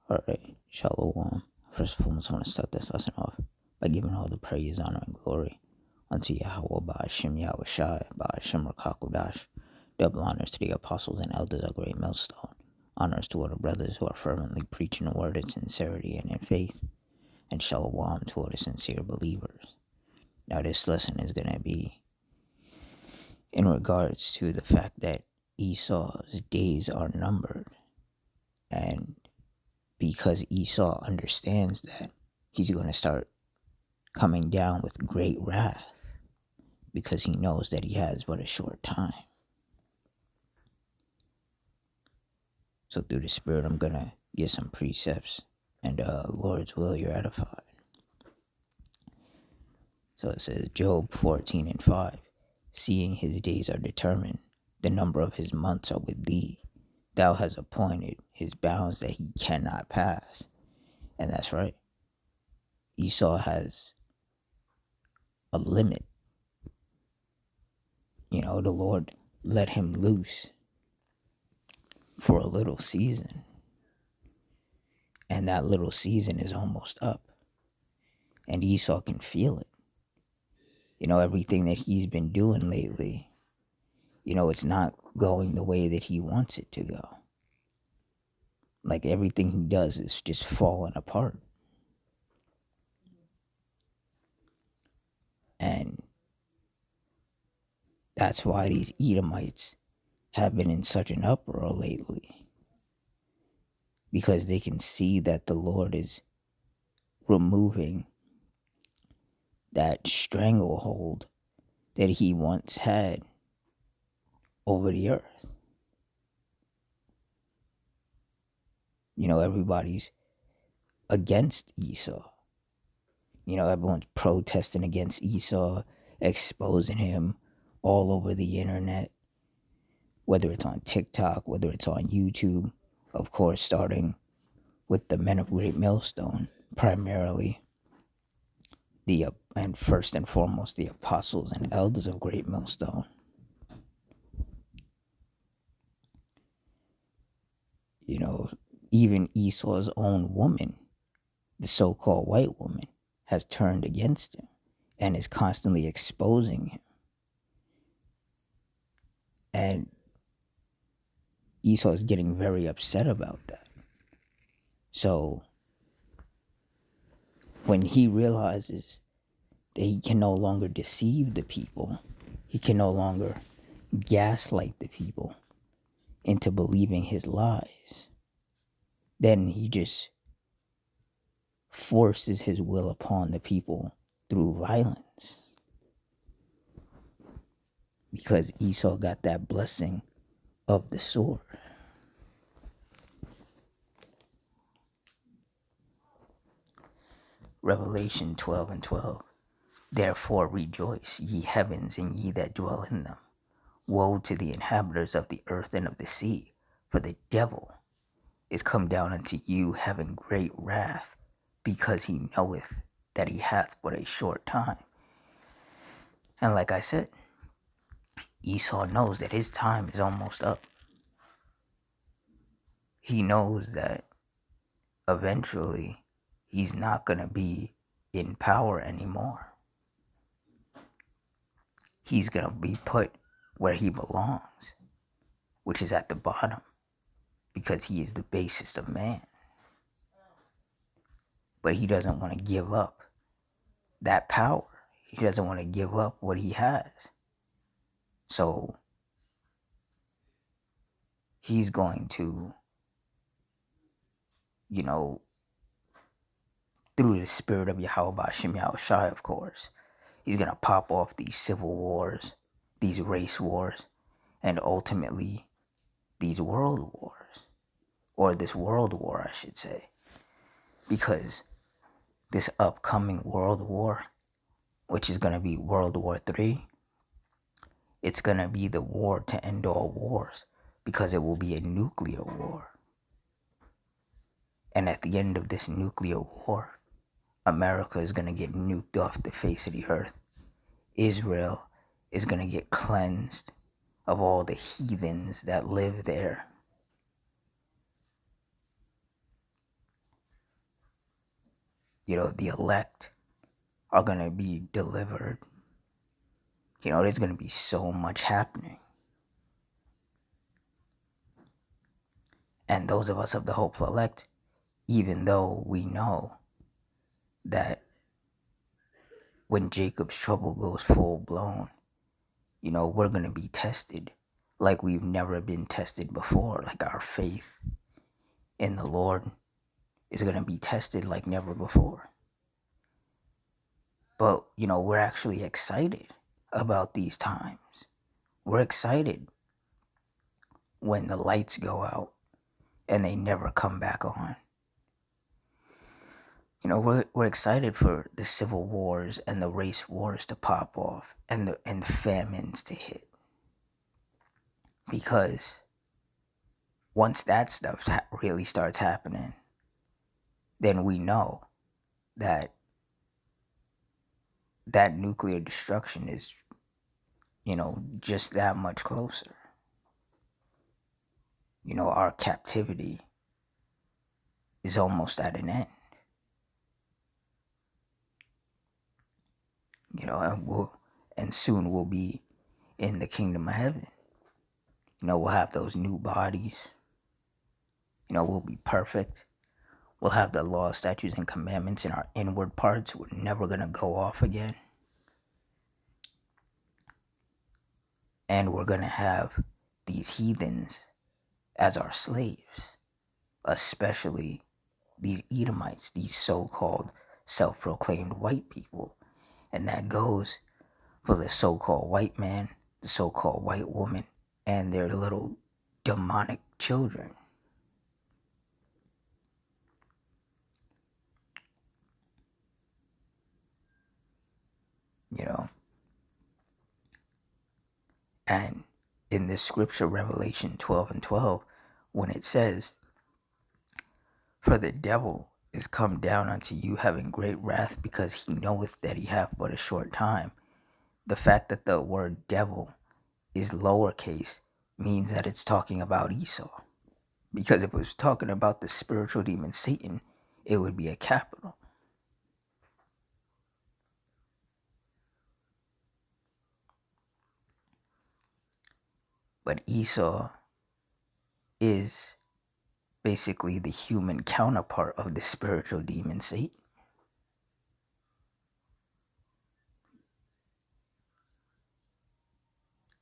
Alright, Shalom. First and foremost, I want to start this lesson off by giving all the praise, honor, and glory unto Yahweh, Ba'ashem Yahushai, Ba'ashem Rakakudash. Double honors to the apostles and elders of Great Millstone. Honors to all the brothers who are fervently preaching the word in sincerity and in faith. And Shalom to all the sincere believers. Now, this lesson is going to be in regards to the fact that Esau's days are numbered. And because Esau understands that, he's going to start coming down with great wrath because he knows that he has but a short time. So through the Spirit, I'm going to give some precepts, and Lord's will, you're edified. So it says, Job 14:5, seeing his days are determined, the number of his months are with thee. Thou hast appointed his bounds that he cannot pass. And that's right. Esau has a limit. The Lord let him loose for a little season. And that little season is almost up. And Esau can feel it. Everything that he's been doing lately, it's not going the way that he wants it to go. Like everything he does is just falling apart. And that's why these Edomites have been in such an uproar lately. Because they can see that the Lord is removing that stranglehold that he once had over the earth. Everybody's against Esau. Everyone's protesting against Esau, exposing him all over the internet, whether it's on TikTok, whether it's on YouTube, of course, starting with the men of Great Millstone, primarily and first and foremost, the apostles and elders of Great Millstone. Even Esau's own woman, the so-called white woman, has turned against him and is constantly exposing him. And Esau is getting very upset about that. So when he realizes that he can no longer deceive the people, he can no longer gaslight the people into believing his lies, then he just forces his will upon the people through violence. Because Esau got that blessing of the sword. Revelation 12:12. Therefore rejoice, ye heavens, and ye that dwell in them. Woe to the inhabitants of the earth and of the sea, for the devil is come down unto you, having great wrath, because he knoweth that he hath but a short time. And like I said, Esau knows that his time is almost up. He knows that eventually he's not going to be in power anymore. He's going to be put where he belongs, which is at the bottom, because he is the basest of man. But he doesn't want to give up that power. He doesn't want to give up what he has. So he's going to, through the spirit of Yahweh Ba'ashem Yahushai, of course, he's going to pop off these civil wars, these race wars, and ultimately these world wars. Or this world war, I should say. Because this upcoming world war, which is going to be World War III, it's going to be the war to end all wars, because it will be a nuclear war. And at the end of this nuclear war, America is going to get nuked off the face of the earth. Israel is going to get cleansed of all the heathens that live there. the elect are going to be delivered. There's going to be so much happening. And those of us of the hopeful elect, even though we know that when Jacob's trouble goes full blown, we're going to be tested like we've never been tested before. Like our faith in the Lord is going to be tested like never before. But, we're actually excited about these times. We're excited when the lights go out and they never come back on. We're excited for the civil wars and the race wars to pop off and the famines to hit. Because once that stuff really starts happening, then we know that nuclear destruction is, just that much closer. Our captivity is almost at an end. And soon we'll be in the kingdom of heaven. We'll have those new bodies. We'll be perfect. We'll have the law, statutes, and commandments in our inward parts. We're never going to go off again. And we're going to have these heathens as our slaves, especially these Edomites, these so-called self-proclaimed white people. And that goes for the so-called white man, the so-called white woman, and their little demonic children. And in this scripture, Revelation 12:12, when it says, "For the devil is come down unto you, having great wrath, because he knoweth that he hath but a short time." The fact that the word devil is lowercase means that it's talking about Esau. Because if it was talking about the spiritual demon Satan, it would be a capital. But Esau is basically the human counterpart of the spiritual demon Satan.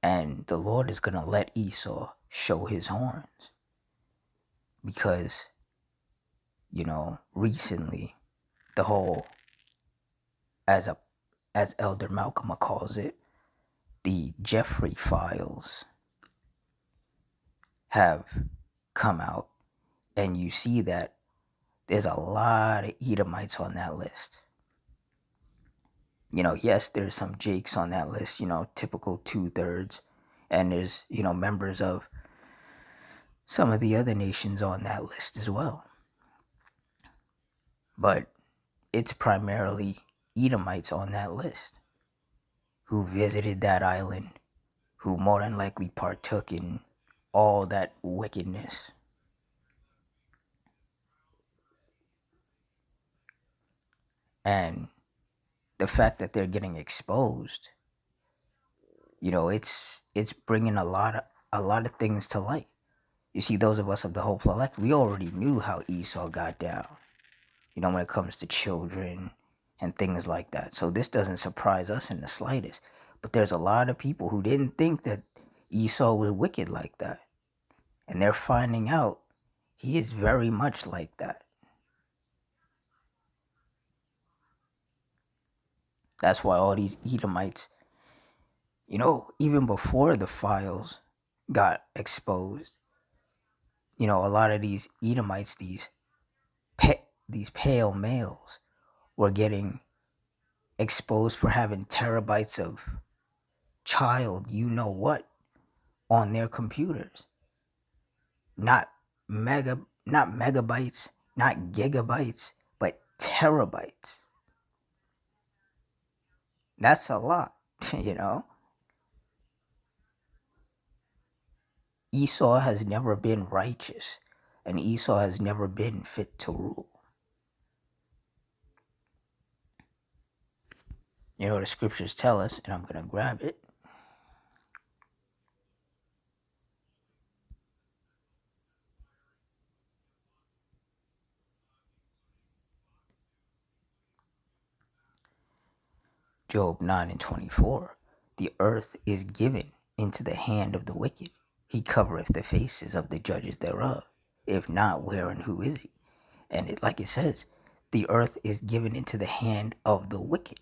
And the Lord is going to let Esau show his horns. Because, recently, the whole, as Elder Malcolm calls it, the Jeffrey files have come out. And you see that there's a lot of Edomites on that list. Yes, there's some Jakes on that list, typical 2/3. And there's, members of some of the other nations on that list as well. But it's primarily Edomites on that list who visited that island, who more than likely partook in all that wickedness. And the fact that they're getting exposed, it's bringing a lot of things to light. You see, those of us of the hopeful elect, we already knew how Esau got down, when it comes to children and things like that. So this doesn't surprise us in the slightest. But there's a lot of people who didn't think that Esau was wicked like that. And they're finding out he is very much like that. That's why all these Edomites, even before the files got exposed, a lot of these Edomites, these pale males, were getting exposed for having terabytes of child what on their computers. Not megabytes, not gigabytes, but terabytes. That's a lot, Esau has never been righteous, and Esau has never been fit to rule. You know, the scriptures tell us, and I'm going to grab it. Job 9:24. The earth is given into the hand of the wicked. He covereth the faces of the judges thereof. If not, where and who is he? And like it says, the earth is given into the hand of the wicked.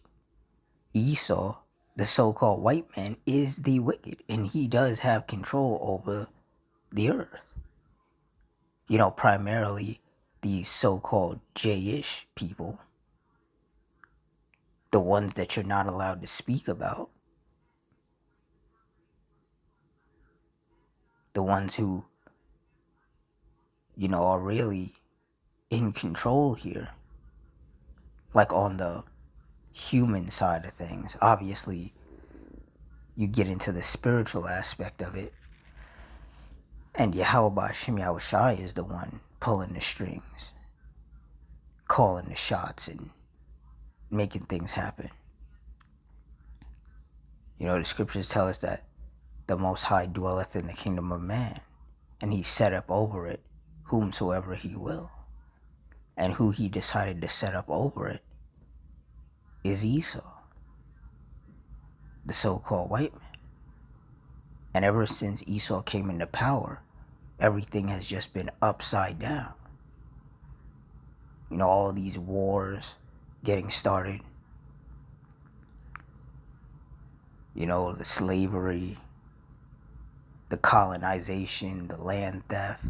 Esau, the so-called white man, is the wicked, and he does have control over the earth. You know, primarily these so-called J-ish people, the ones that you're not allowed to speak about, the ones who, you know, are really in control here, like on the human side of things. Obviously, you get into the spiritual aspect of it, and Yahweh Hashem Yahushai is the one pulling the strings, calling the shots, and making things happen. You know, the scriptures tell us that the Most High dwelleth in the kingdom of man, and he set up over it whomsoever he will. And who he decided to set up over it is Esau, the so-called white man. And ever since Esau came into power, everything has just been upside down. You know, all these wars getting started. You know, the slavery, the colonization, the land theft.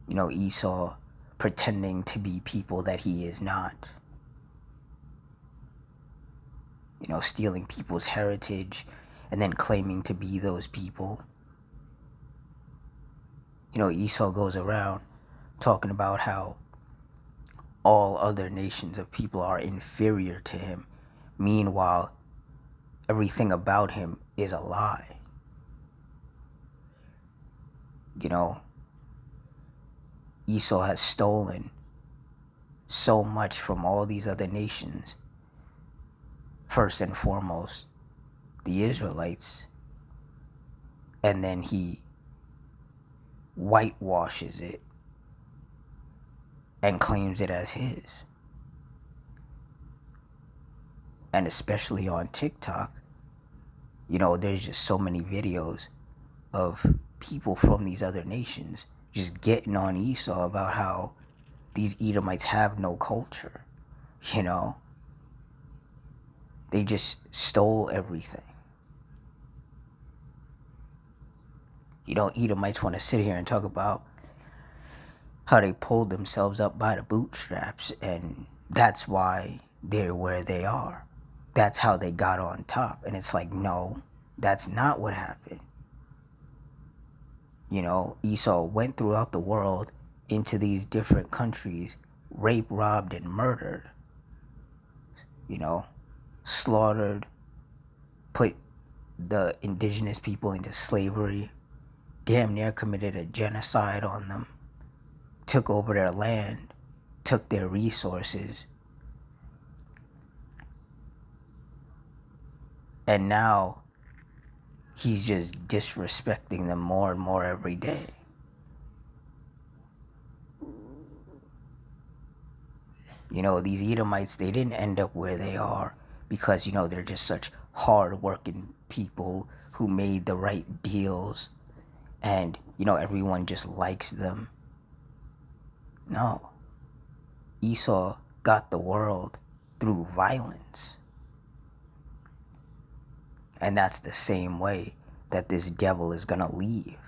You know, Esau pretending to be people that he is not. You know, stealing people's heritage and then claiming to be those people. You know, Esau goes around talking about how all other nations of people are inferior to him. Meanwhile, everything about him is a lie. You know, Esau has stolen so much from all these other nations. First and foremost, the Israelites. And then he whitewashes it and claims it as his. And especially on TikTok, you know, there's just so many videos of people from these other nations just getting on Esau about how these Edomites have no culture. You know, they just stole everything. You know, Edomites want to sit here and talk about how they pulled themselves up by the bootstraps, and that's why they're where they are. That's how they got on top. And it's like, no, that's not what happened. You know, Esau went throughout the world into these different countries, raped, robbed, and murdered. You know, slaughtered, put the indigenous people into slavery, damn near committed a genocide on them, took over their land, took their resources, and now he's just disrespecting them more and more every day. You know, these Edomites, they didn't end up where they are because, you know, they're just such hard-working people who made the right deals and, you know, everyone just likes them. No. Esau got the world through violence. And that's the same way that this devil is going to leave,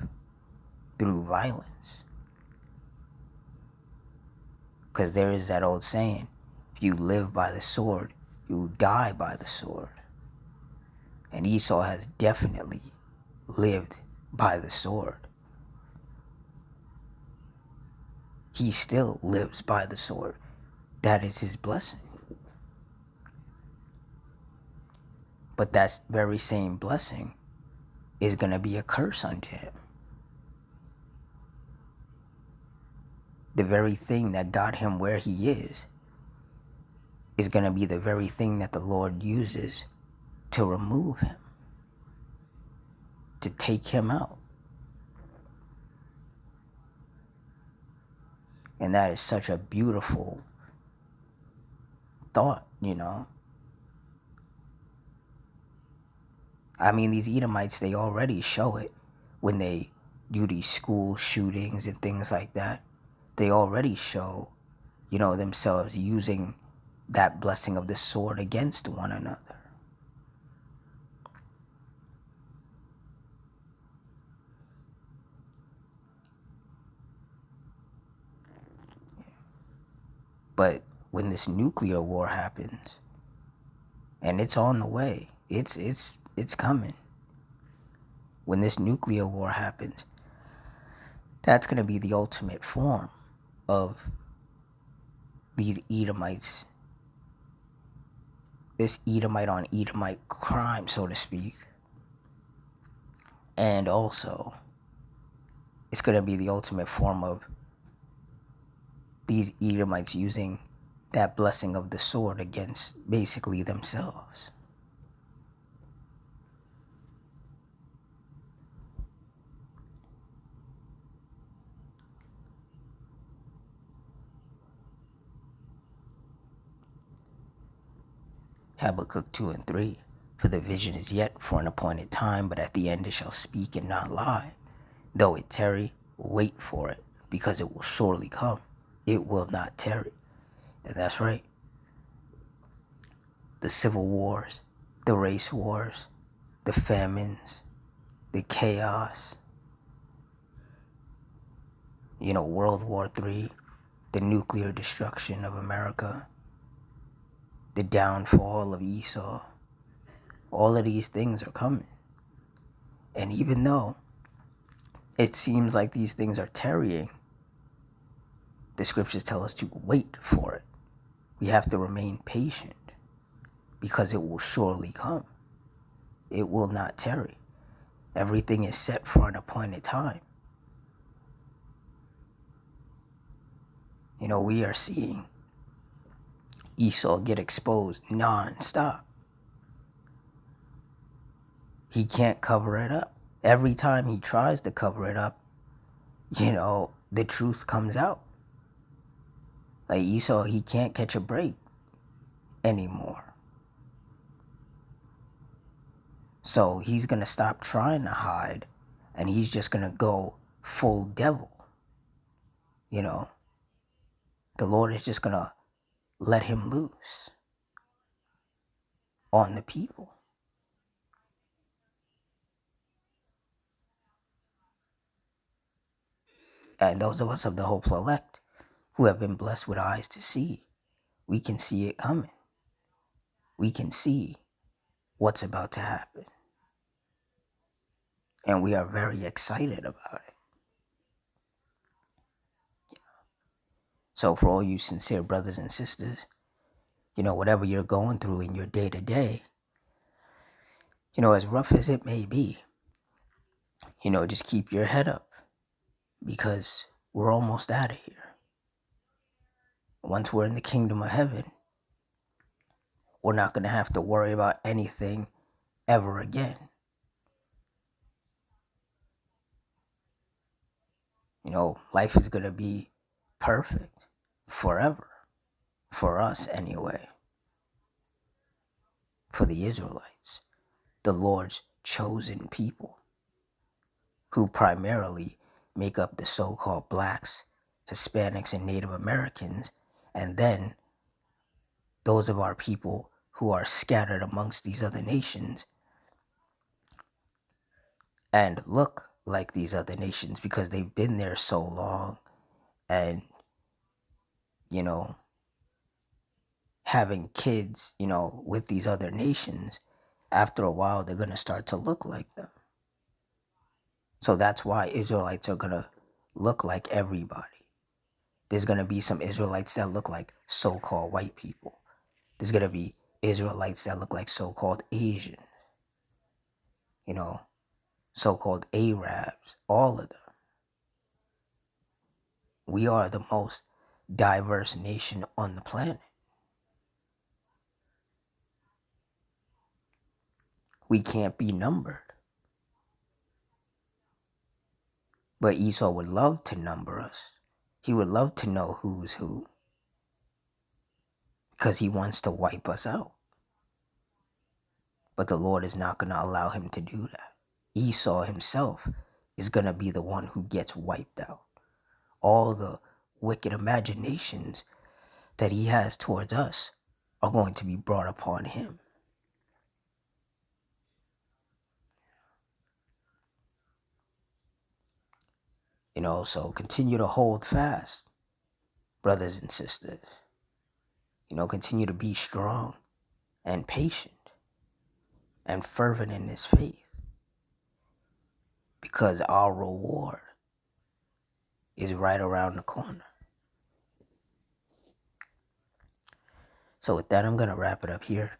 through violence. Because there is that old saying, if you live by the sword, you die by the sword. And Esau has definitely lived by the sword. He still lives by the sword. That is his blessing. But that very same blessing is going to be a curse unto him. The very thing that got him where he is is going to be the very thing that the Lord uses to remove him, to take him out. And that is such a beautiful thought, I mean, these Edomites, they already show it when they do these school shootings and things like that. They already show, themselves using that blessing of the sword against one another. But when this nuclear war happens, and it's on the way, it's coming. When this nuclear war happens, that's going to be the ultimate form of these Edomites, this Edomite on Edomite crime, so to speak. And also, it's going to be the ultimate form of these Edomites using that blessing of the sword against basically themselves. Habakkuk 2 and 3. For the vision is yet for an appointed time, but at the end it shall speak and not lie. Though it tarry, wait for it, because it will surely come. It will not tarry. And that's right. The civil wars, the race wars, the famines, the chaos, World War III, the nuclear destruction of America, the downfall of Esau. All of these things are coming. And even though it seems like these things are tarrying, the scriptures tell us to wait for it. We have to remain patient because it will surely come. It will not tarry. Everything is set for an appointed time. We are seeing Esau get exposed non-stop. He can't cover it up. Every time he tries to cover it up, the truth comes out. Like Esau, he can't catch a break anymore. So he's going to stop trying to hide, and he's just going to go full devil. The Lord is just going to let him loose on the people. And those of us of the hopeful elect who have been blessed with eyes to see, we can see it coming. We can see what's about to happen. And we are very excited about it. So for all you sincere brothers and sisters, whatever you're going through in your day-to-day, as rough as it may be, just keep your head up because we're almost out of here. Once we're in the kingdom of heaven, we're not going to have to worry about anything ever again. Life is going to be perfect forever. For us anyway. For the Israelites, the Lord's chosen people, who primarily make up the so-called blacks, Hispanics, and Native Americans, and then those of our people who are scattered amongst these other nations and look like these other nations because they've been there so long, and having kids with these other nations, after a while they're going to start to look like them. So that's why Israelites are going to look like everybody. There's going to be some Israelites that look like so-called white people. There's going to be Israelites that look like so-called Asians. So-called Arabs. All of them. We are the most diverse nation on the planet. We can't be numbered. But Esau would love to number us. He would love to know who's who. Because he wants to wipe us out. But the Lord is not going to allow him to do that. Esau himself is going to be the one who gets wiped out. All the wicked imaginations that he has towards us are going to be brought upon him. So continue to hold fast, brothers and sisters. Continue to be strong and patient and fervent in this faith, because our reward is right around the corner. So with that, I'm going to wrap it up here.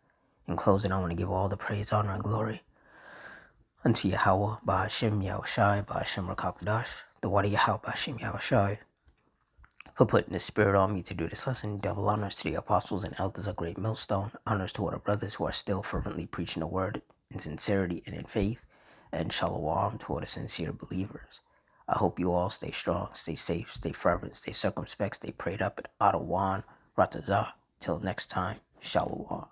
In closing, I want to give all the praise, honor, and glory unto Yahweh, Ba'ashem Yahushai, Ba'ashem Rakakudash, the Wadi Yahweh, Ba'ashem Yahushai, for putting the spirit on me to do this lesson. Double honors to the apostles and elders of Great Millstone. Honors to all the brothers who are still fervently preaching the word in sincerity and in faith. And shalom to all the sincere believers. I hope you all stay strong, stay safe, stay fervent, stay circumspect, stay prayed up at Adawan, Ratazah. Till next time, shalom.